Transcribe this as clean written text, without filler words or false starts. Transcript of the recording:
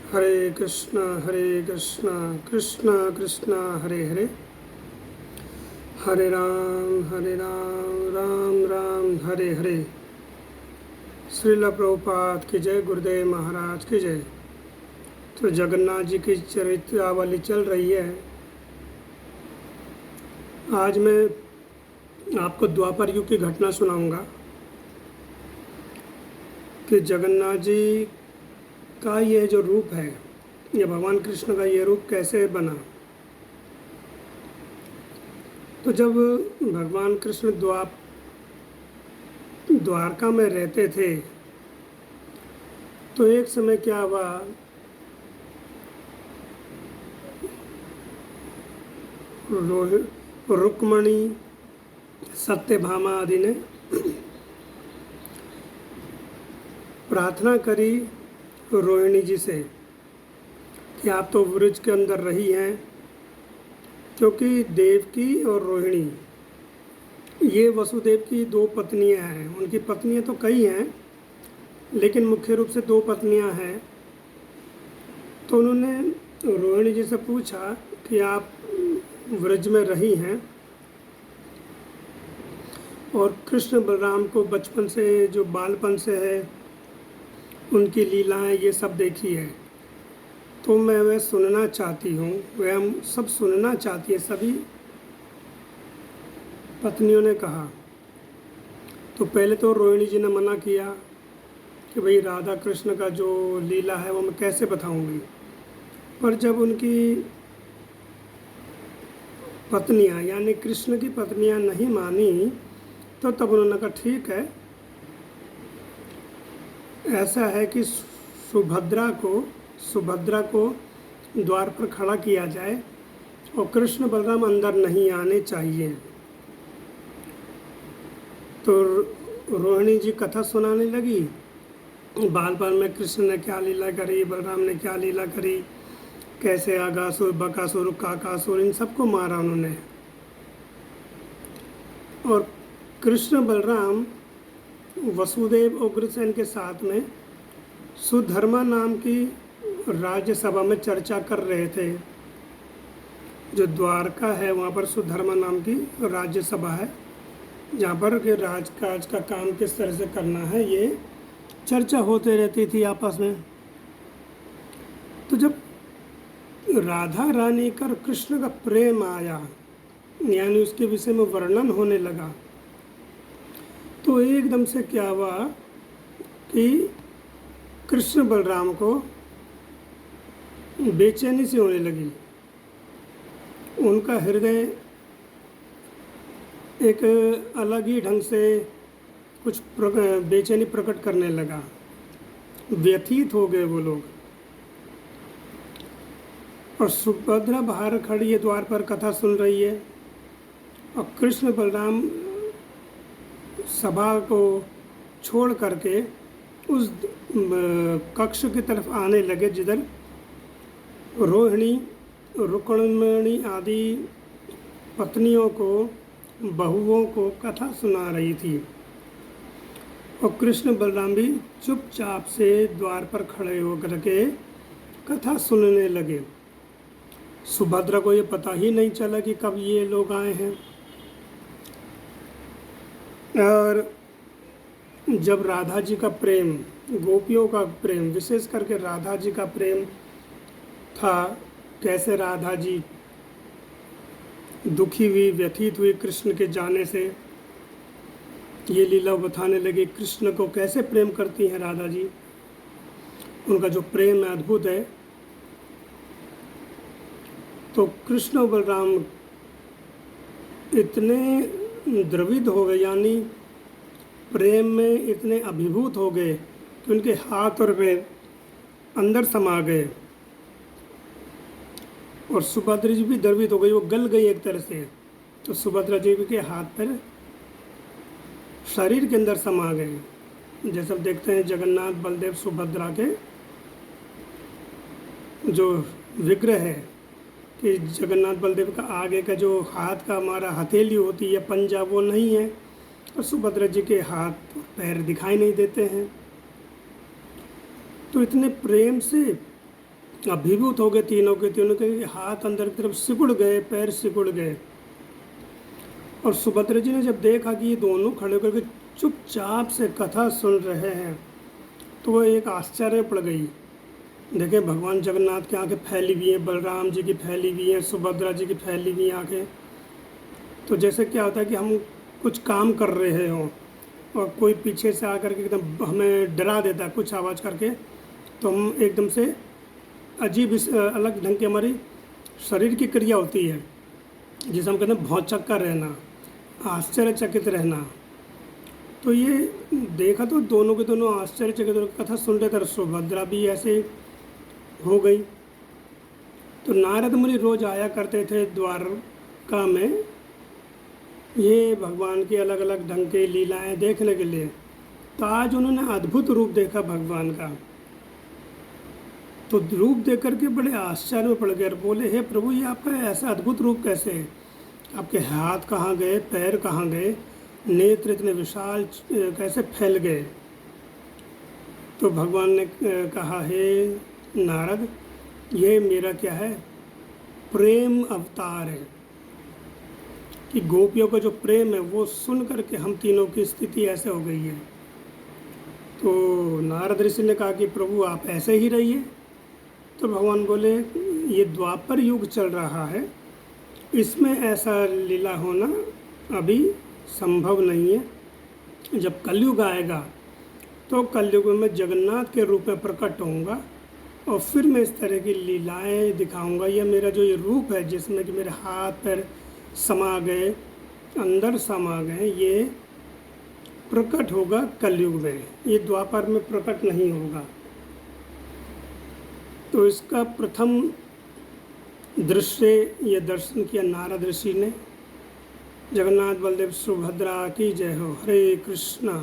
हरे कृष्णा कृष्णा कृष्णा हरे हरे, हरे राम राम राम हरे हरे। श्रील प्रभुपाद की जय, गुरुदेव महाराज की जय। तो जगन्नाथ जी की चरित्रावली चल रही है। आज मैं आपको द्वापर युग की घटना सुनाऊंगा कि जगन्नाथ जी का ये जो रूप है, ये भगवान कृष्ण का ये रूप कैसे बना। तो जब भगवान कृष्ण द्वारका में रहते थे तो एक समय क्या हुआ, रुक्मणी सत्यभामा आदि ने प्रार्थना करी रोहिणी जी से कि आप तो वृक्ष के अंदर रही हैं, क्योंकि देवकी और रोहिणी ये वसुदेव की दो पत्नियां हैं। उनकी पत्नियां तो कई हैं, लेकिन मुख्य रूप से दो पत्नियां हैं। तो उन्होंने रोहिणी जी से पूछा कि आप व्रज में रही हैं और कृष्ण बलराम को बचपन से, जो बालपन से है, उनकी लीलाएं ये सब देखी है, तो मैं वह सुनना चाहती हूँ। वह हम सब सुनना चाहती है, सभी पत्नियों ने कहा। तो पहले तो रोहिणी जी ने मना किया कि भाई राधा कृष्ण का जो लीला है वो मैं कैसे बताऊंगी। पर जब उनकी पत्नियां यानी कृष्ण की पत्नियां नहीं मानी तो तब उन्होंने कहा ठीक है, ऐसा है कि सुभद्रा को द्वार पर खड़ा किया जाए और कृष्ण बलराम अंदर नहीं आने चाहिए। तो रोहिणी जी कथा सुनाने लगी, बालपन में कृष्ण ने क्या लीला करी, बलराम ने क्या लीला करी, कैसे आगासुर, बकासुर, काकासुर, इन सबको मारा उन्होंने। और कृष्ण बलराम वसुदेव उग्रसेन के साथ में सुधर्मा नाम की राज्यसभा में चर्चा कर रहे थे। जो द्वारका है वहाँ पर सुधर्मा नाम की राज्यसभा है, जहाँ पर के राजकाज का काम किस तरह से करना है ये चर्चा होते रहती थी आपस में। तो जब राधा रानी का कृष्ण का प्रेम आया, यानी उसके विषय में वर्णन होने लगा, तो एकदम से क्या हुआ कि कृष्ण बलराम को बेचैनी सी होने लगी। उनका हृदय एक अलग ही ढंग से कुछ बेचैनी प्रकट करने लगा, व्यथित हो गए वो लोग। और सुभद्रा बाहर खड़ी है, द्वार पर कथा सुन रही है, और कृष्ण बलराम सभा को छोड़ करके उस कक्ष की तरफ आने लगे जिधर रोहिणी, रुक्मणी आदि पत्नियों को, बहुओं को कथा सुना रही थी। और कृष्ण बलराम भी चुपचाप से द्वार पर खड़े होकर के कथा सुनने लगे। सुभद्रा को ये पता ही नहीं चला कि कब ये लोग आए हैं। और जब राधा जी का प्रेम, गोपियों का प्रेम, विशेष करके राधा जी का प्रेम था, कैसे राधा जी दुखी हुई, व्यथित हुई कृष्ण के जाने से, ये लीला बताने लगे कृष्ण को कैसे प्रेम करती हैं राधा जी। उनका जो प्रेम है अद्भुत है। तो कृष्ण और बलराम इतने द्रवित हो गए, यानी प्रेम में इतने अभिभूत हो गए कि उनके हाथ और पैर अंदर समा गए। और सुभद्रा जी भी द्रवित हो गई, वो गल गई एक तरह से। तो सुभद्रा जी के हाथ पैर शरीर के अंदर समा गए। जैसे आप देखते हैं जगन्नाथ बलदेव सुभद्रा के जो विग्रह है, कि जगन्नाथ बलदेव का आगे का जो हाथ का हमारा हथेली होती है, पंजा, वो नहीं है, और सुभद्रा जी के हाथ पैर दिखाई नहीं देते हैं। तो इतने प्रेम से अभिभूत हो गए तीनों के हाथ अंदर की तरफ सिकुड़ गए, पैर सिकुड़ गए। और सुभद्रा जी ने जब देखा कि ये दोनों खड़े होकर के चुपचाप से कथा सुन रहे हैं तो वो एक आश्चर्य पड़ गई। देखें, भगवान जगन्नाथ की आंखें फैली हुई हैं, बलराम जी की फैली हुई हैं, सुभद्रा जी की फैली हुई आंखें। तो जैसे क्या होता है कि हम कुछ काम कर रहे हों और कोई पीछे से आकर के एकदम हमें डरा देता है कुछ आवाज़ करके, तो हम एकदम से अजीब अलग ढंग की हमारी शरीर की क्रिया होती है जिसे हम कहते हैं भौचक्का रहना, आश्चर्यचकित रहना। तो ये देखा तो दोनों के दोनों आश्चर्यचकित कथा सुन रहे थे। सुभद्रा भी ऐसे हो गई। तो नारद मुनि रोज आया करते थे द्वारका में ये भगवान की अलग अलग ढंग के लीलाएं देखने के लिए। तो आज उन्होंने अद्भुत रूप देखा भगवान का। तो रूप देख करके बड़े आश्चर्य में पड़ गए और बोले, हे प्रभु, ये आपका ऐसा अद्भुत रूप कैसे है? आपके हाथ कहाँ गए, पैर कहाँ गए, नेत्र इतने विशाल कैसे फैल गए? तो भगवान ने कहा, हे नारद, ये मेरा क्या है, प्रेम अवतार है। कि गोपियों का जो प्रेम है वो सुन करके हम तीनों की स्थिति ऐसे हो गई है। तो नारद ऋषि ने कहा कि प्रभु आप ऐसे ही रहिए। तो भगवान बोले, ये द्वापर युग चल रहा है, इसमें ऐसा लीला होना अभी संभव नहीं है। जब कलयुग आएगा तो कलयुग में मैं जगन्नाथ के रूप में प्रकट होऊंगा और फिर मैं इस तरह की लीलाएं दिखाऊंगा। यह मेरा जो ये रूप है जिसमें कि मेरे हाथ पैर समा गए, अंदर समा गए, ये प्रकट होगा कलयुग में, ये द्वापर में प्रकट नहीं होगा। तो इसका प्रथम दृश्य ये दर्शन किया नारद ऋषि ने। जगन्नाथ बलदेव सुभद्रा की जय हो। हरे कृष्णा।